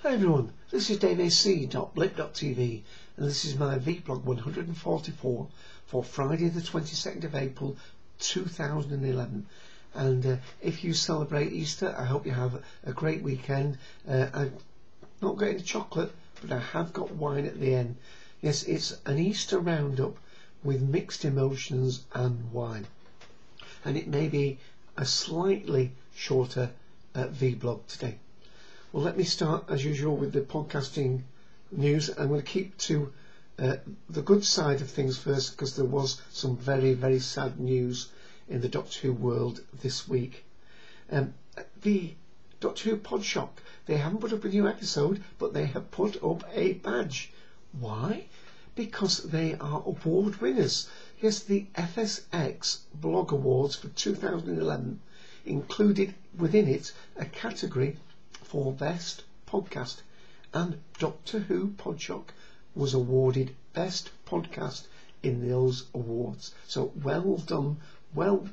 Hi everyone, this is daveac.blip.tv and this is my vblog 144 for Friday the 22nd of April 2011. And if you celebrate Easter, I hope you have a great weekend. I'm not got any chocolate, but I have got wine at the end. Yes, it's an Easter roundup with mixed emotions and wine. And it may be a slightly shorter vblog today. Well, let me start as usual with the podcasting news. I'm going to keep to the good side of things first, because there was some very, very sad news in the Doctor Who world this week. The Doctor Who Podshock, they haven't put up a new episode, but they have put up a badge. Why? Because they are award winners. Yes, the FSX Blog Awards for 2011 included within it a category for Best Podcast, and Doctor Who Podshock was awarded Best Podcast in those awards. So well done, well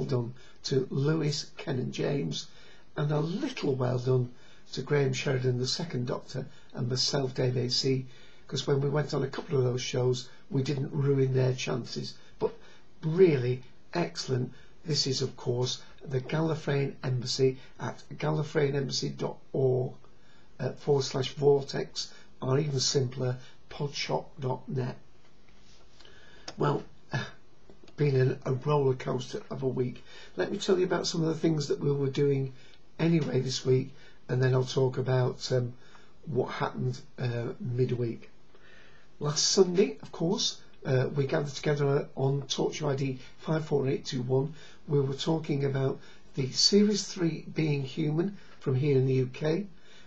done to Lewis, Ken and James, and a little well done to Graham Sheridan, the second Doctor, and myself, Dave AC, because when we went on a couple of those shows we didn't ruin their chances. But really excellent. This is, of course, the Gallifreyan Embassy at gallifreyanembassy.org/vortex, or even simpler, podshock.net. Well, been a roller coaster of a week. Let me tell you about some of the things that we were doing anyway this week, and then I'll talk about what happened midweek. Last Sunday, of course, we gathered together on Torture ID 54821. We were talking about the Series 3 Being Human from here in the UK,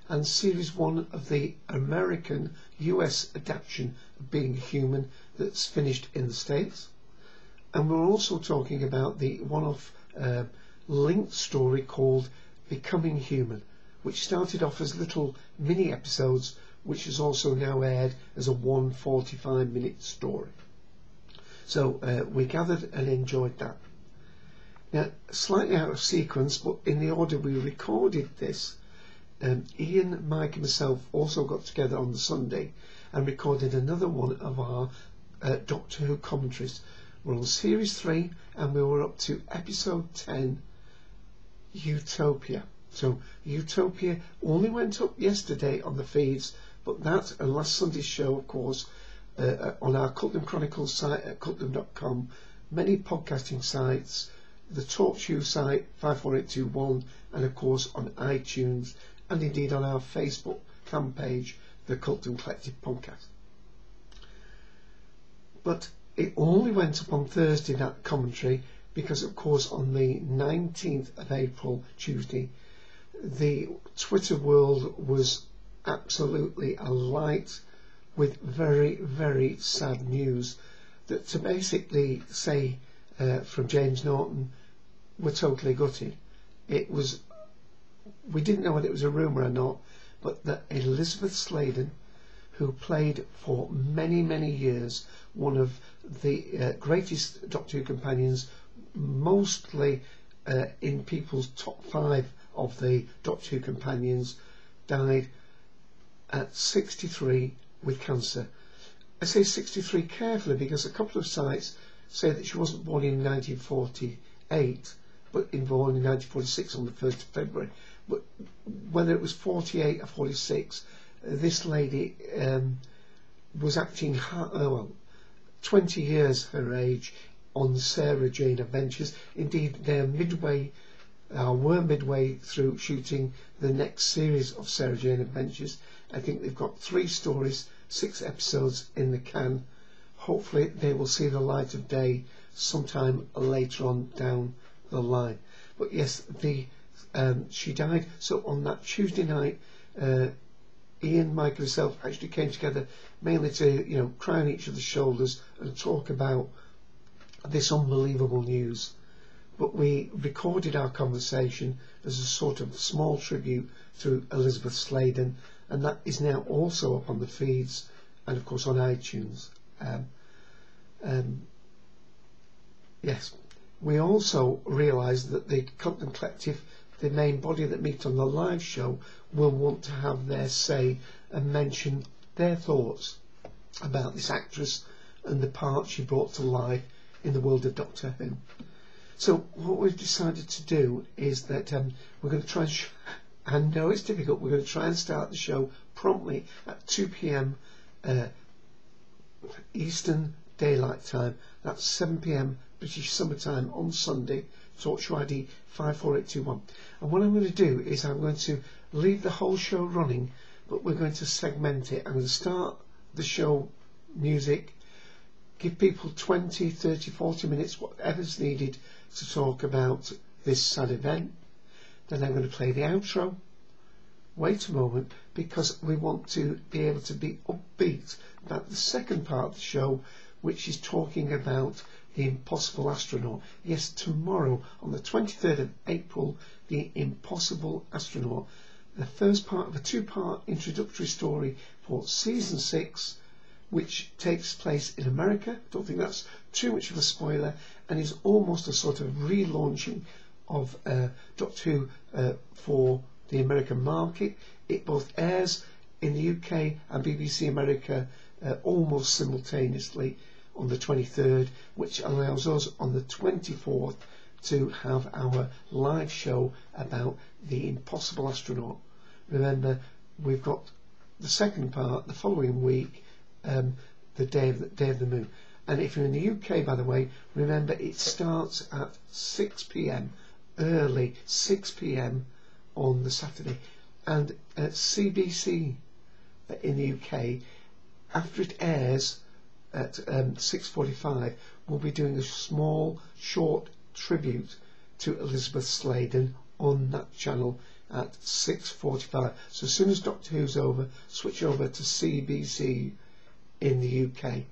and Series 1 of the American US adaptation of Being Human that's finished in the States. And we're also talking about the one-off linked story called Becoming Human, which started off as little mini episodes, which is also now aired as a 145-minute story. So we gathered and enjoyed that. Now, slightly out of sequence, but in the order we recorded this, Ian, Mike and myself also got together on the Sunday and recorded another one of our Doctor Who commentaries. We're on Series 3 and we were up to Episode 10, Utopia. So Utopia only went up yesterday on the feeds, but that and last Sunday's show, of course, on our Cultdom Chronicles site at cultdom.com, many podcasting sites, the TalkShoe site 54821, and of course on iTunes, and indeed on our Facebook fan page, the Cultdom Collective Podcast. But it only went up on Thursday, that commentary, because of course on the 19th of April, Tuesday, the Twitter world was absolutely alight with very, very sad news, that to basically say from James Norton, we're totally gutted. It was, we didn't know whether it was a rumour or not, but that Elizabeth Sladen, who played for many, many years one of the greatest Doctor Who companions, mostly in people's top 5 of the Doctor Who companions, died at 63 with cancer. I say 63 carefully because a couple of sites say that she wasn't born in 1948, but born in 1946 on the 1st of February. But whether it was 48 or 46, this lady was acting 20 years her age on Sarah Jane Adventures. Indeed, they're were midway through shooting the next series of Sarah Jane Adventures. I think they've got 3 stories, 6 episodes in the can. Hopefully they will see the light of day sometime later on down the line. But yes, she died. So on that Tuesday night, Ian, Mike and myself actually came together mainly to cry on each other's shoulders and talk about this unbelievable news. But we recorded our conversation as a sort of small tribute to Elizabeth Sladen, and that is now also up on the feeds and of course on iTunes. Yes, we also realised that the Cultdom Collective the main body that meet on the live show will want to have their say and mention their thoughts about this actress and the part she brought to life in the world of Doctor Who. So what we've decided to do is that we're going to try and I know it's difficult, we're going to try and start the show promptly at 2 p.m. Eastern Daylight Time. That's 7 p.m. British Summer Time on Sunday. TalkShow ID 54821. And what I'm going to do is I'm going to leave the whole show running, but we're going to segment it. I'm going to start the show music, give people 20, 30, 40 minutes, whatever's needed to talk about this sad event. Then I'm going to play the outro. Wait a moment, because we want to be able to be upbeat about the second part of the show, which is talking about the Impossible Astronaut. Yes, tomorrow on the 23rd of April, the Impossible Astronaut, the first part of a two-part introductory story for season 6, which takes place in America. Don't think that's too much of a spoiler, and is almost a sort of relaunching of Doctor Who for the American market. It both airs in the UK and BBC America almost simultaneously on the 23rd, which allows us on the 24th to have our live show about the Impossible Astronaut. Remember, we've got the second part the following week, the Day of the Moon. And if you're in the UK, by the way, remember it starts at 6 p.m, early 6 p.m. on the Saturday. And at CBC in the UK, after it airs at 6:45, we'll be doing a small, short tribute to Elizabeth Sladen on that channel at 6:45. So as soon as Doctor Who's over, switch over to CBC in the UK,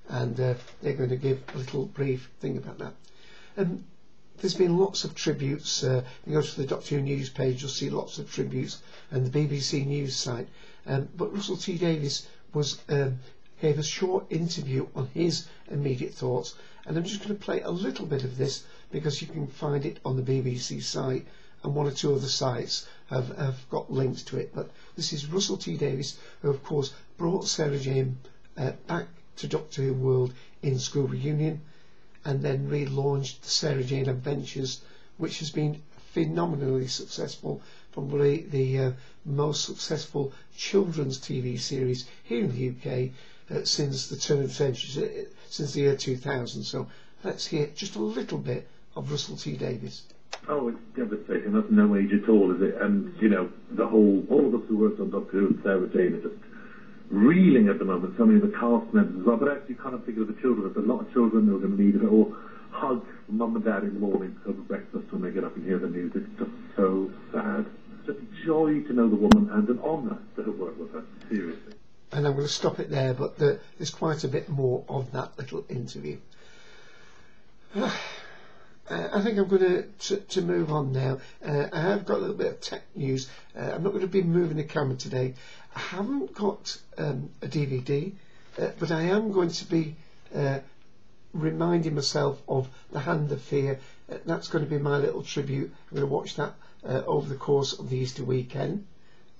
and they're going to give a little brief thing about that. There's been lots of tributes. You go to the Doctor Who news page, you'll see lots of tributes, and the BBC news site. But Russell T Davies gave a short interview on his immediate thoughts, and I'm just going to play a little bit of this because you can find it on the BBC site, and one or two other sites have got links to it. But this is Russell T Davies, who of course brought Sarah Jane back to Doctor Who World in School Reunion, and then relaunched the Sarah Jane Adventures, which has been phenomenally successful, probably the most successful children's TV series here in the UK since the turn of the century, since the year 2000. So let's hear just a little bit of Russell T Davies. Oh, it's devastating. That's no age at all, is it? And, you know, all of us who worked on Doctor Who and Sarah Jane are just reeling at the moment. So many of the cast members as well. But actually, kind of think of the children. There's a lot of children who are going to need it, or hug mum and dad in the morning over breakfast when they get up and hear the news. It's just so sad. It's just a joy to know the woman, and an honour to have worked with her. Seriously. And I'm going to stop it there, but there's quite a bit more of that little interview. I think I'm going to move on now. I have got a little bit of tech news. I'm not going to be moving the camera today. I haven't got a DVD, but I am going to be reminding myself of The Hand of Fear. That's going to be my little tribute. I'm going to watch that over the course of the Easter weekend.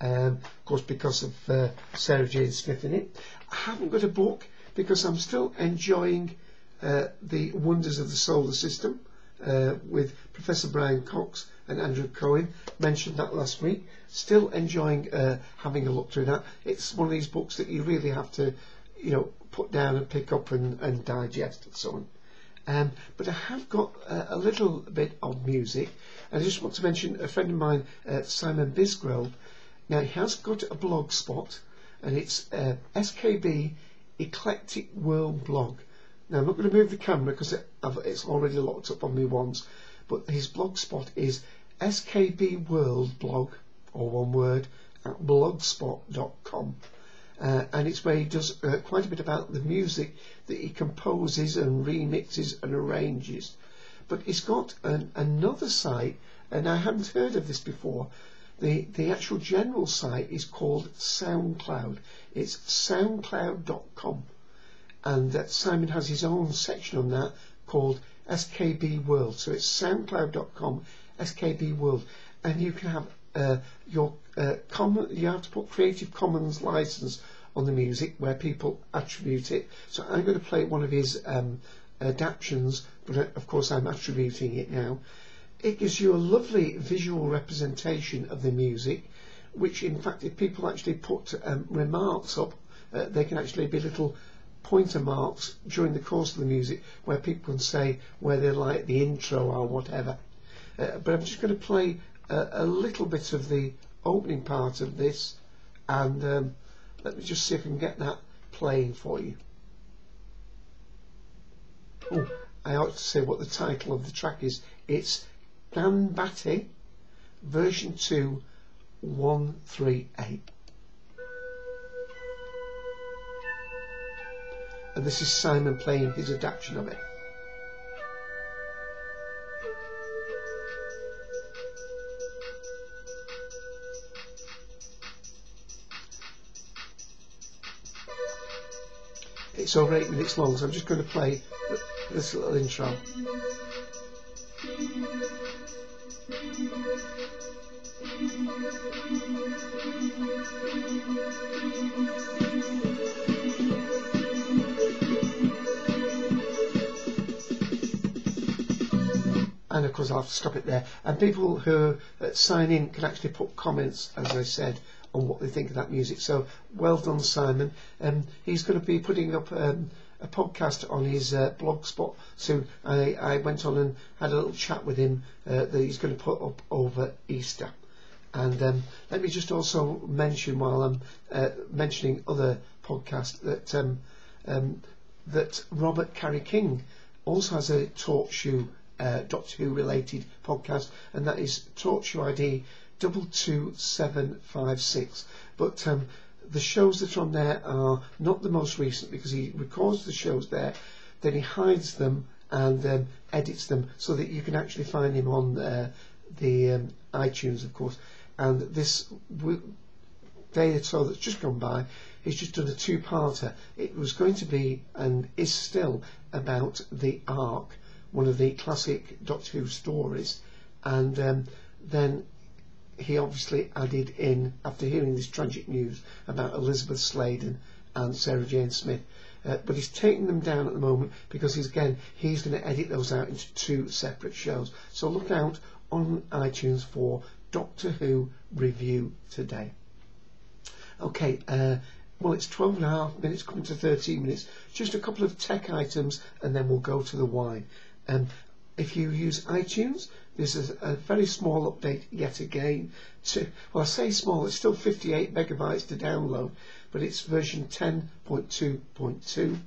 Of course, because of Sarah Jane Smith in it. I haven't got a book because I'm still enjoying The Wonders of the Solar System with Professor Brian Cox and Andrew Cohen. Mentioned that last week. Still enjoying having a look through that. It's one of these books that you really have to, put down and pick up and digest and so on. But I have got a little bit of music. I just want to mention a friend of mine, Simon Bisgrove. Now, he has got a blog spot, and it's SKB Eclectic World Blog. Now, I'm not going to move the camera because it's already locked up on me once, but his blog spot is SKB World Blog, or one word, at blogspot.com. And it's where he does quite a bit about the music that he composes and remixes and arranges. But he's got another site, and I hadn't heard of this before. The actual general site is called SoundCloud. It's soundcloud.com, and Simon has his own section on that called SKB World. So it's soundcloud.com SKB World, and you can have your you have to put Creative Commons license on the music where people attribute it. So I'm going to play one of his adaptions, but of course I'm attributing it now. It gives you a lovely visual representation of the music, which in fact if people actually put remarks up, they can actually be little pointer marks during the course of the music where people can say where they like the intro or whatever. But I'm just going to play a little bit of the opening part of this, and let me just see if I can get that playing for you. Oh, I ought to say what the title of the track is. It's Dan Batty version 2 138, and this is Simon playing his adaptation of it. It's over 8 minutes long, so I'm just going to play this little intro. And of course I'll have to stop it there. And people who sign in can actually put comments, as I said, on what they think of that music. So well done, Simon. He's going to be putting up a podcast on his blog spot soon. I went on and had a little chat with him that he's going to put up over Easter. And let me just also mention, while I'm mentioning other podcasts, that Robert Carey King also has a talk show, Doctor Who related podcast, and that is Talk Show ID 22756. But the shows that are on there are not the most recent, because he records the shows there, then he hides them and edits them so that you can actually find him on the iTunes, of course. And this day or so that's just gone by, he's just done a two-parter. It was going to be, and is still, about the Ark, one of the classic Doctor Who stories, and then he obviously added in, after hearing this tragic news about Elizabeth Sladen and Sarah Jane Smith, but he's taking them down at the moment because he's going to edit those out into two separate shows. So look out on iTunes for Doctor Who Review Today. Okay, well, it's 12 and a half minutes, coming to 13 minutes. Just a couple of tech items and then we'll go to the wine. If you use iTunes, this is a very small update yet again. Well, I say small, it's still 58 megabytes to download, but it's version 10.2.2.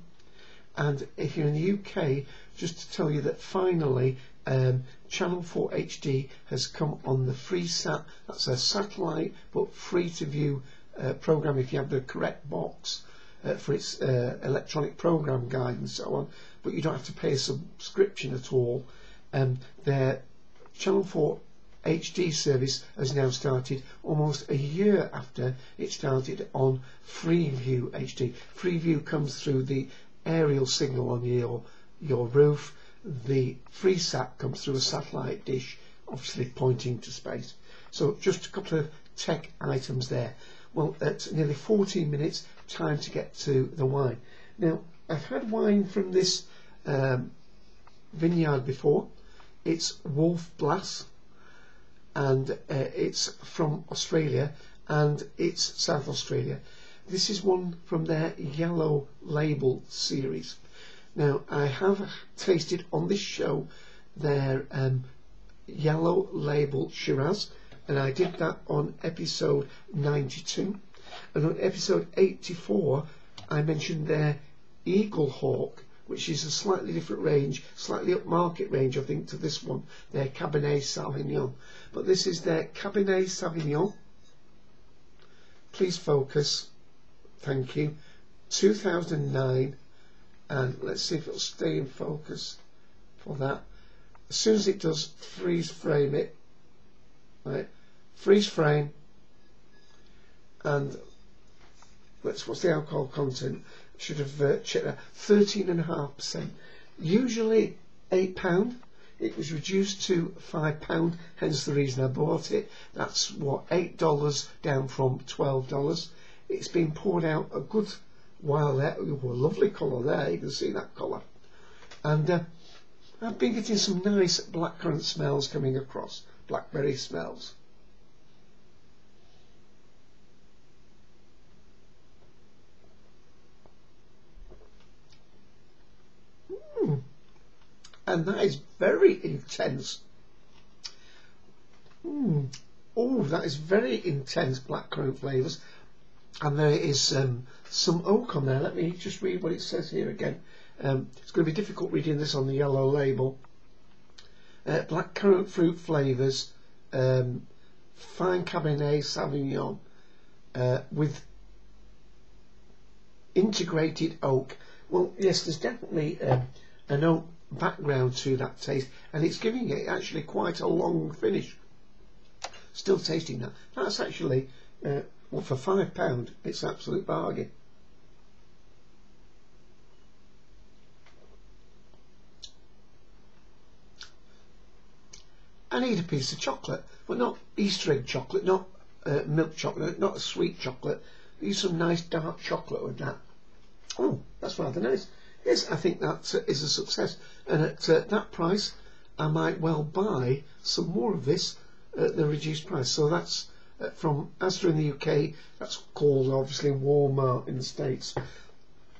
And if you're in the UK, just to tell you that finally Channel 4 HD has come on the FreeSat. That's a satellite but free to view program if you have the correct box for its electronic program guide and so on, but you don't have to pay a subscription at all. Their Channel 4 HD service has now started almost a year after it started on Freeview HD. Freeview comes through the aerial signal on your roof. The FreeSat comes through a satellite dish, obviously pointing to space. So just a couple of tech items there. Well, at nearly 14 minutes, time to get to the wine. Now, I've had wine from this vineyard before. It's Wolf Blass, and it's from Australia, and it's South Australia. This is one from their Yellow Label series. Now, I have tasted on this show their Yellow Label Shiraz, and I did that on episode 92. And on episode 84, I mentioned their Eagle Hawk, which is a slightly different range, slightly upmarket range, I think, to this one, their Cabernet Sauvignon. But this is their Cabernet Sauvignon. Please focus. Thank you. 2009. And let's see if it'll stay in focus for that. As soon as it does, freeze frame it. Right. Freeze frame. And what's the alcohol content? Should have checked that. 13.5%. Usually £8. It was reduced to £5, hence the reason I bought it. That's what, $8 down from $12. It's been poured out a good while there. Oh, a lovely colour there, you can see that colour. And I've been getting some nice blackcurrant smells coming across, blackberry smells. And that is very intense. Oh, that is very intense blackcurrant flavours. And there is some oak on there. Let me just read what it says here again. It's going to be difficult reading this on the yellow label. Blackcurrant fruit flavours, fine Cabernet Sauvignon with integrated oak. Well, yes, there's definitely an oak background to that taste, and it's giving it actually quite a long finish. Still tasting that. That's actually, well, for £5, it's an absolute bargain. I need a piece of chocolate, but not Easter egg chocolate, not milk chocolate, not a sweet chocolate. Use some nice dark chocolate with that. Oh, that's rather nice. Yes, I think that is a success. And at that price, I might well buy some more of this at the reduced price. So that's from Asda in the UK. That's called, obviously, Walmart in the States.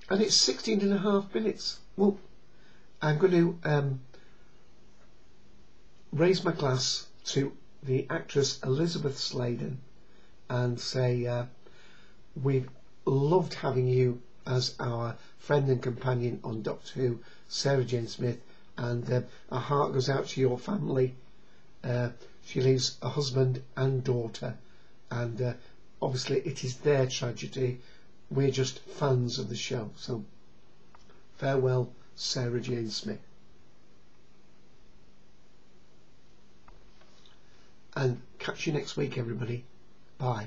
And it's 16.5 minutes. Well, I'm going to raise my glass to the actress Elizabeth Sladen and say we've loved having you as our friend and companion on Doctor Who, Sarah Jane Smith, and our heart goes out to your family. She leaves a husband and daughter, and obviously it is their tragedy. We're just fans of the show, so farewell, Sarah Jane Smith. And catch you next week, everybody. Bye.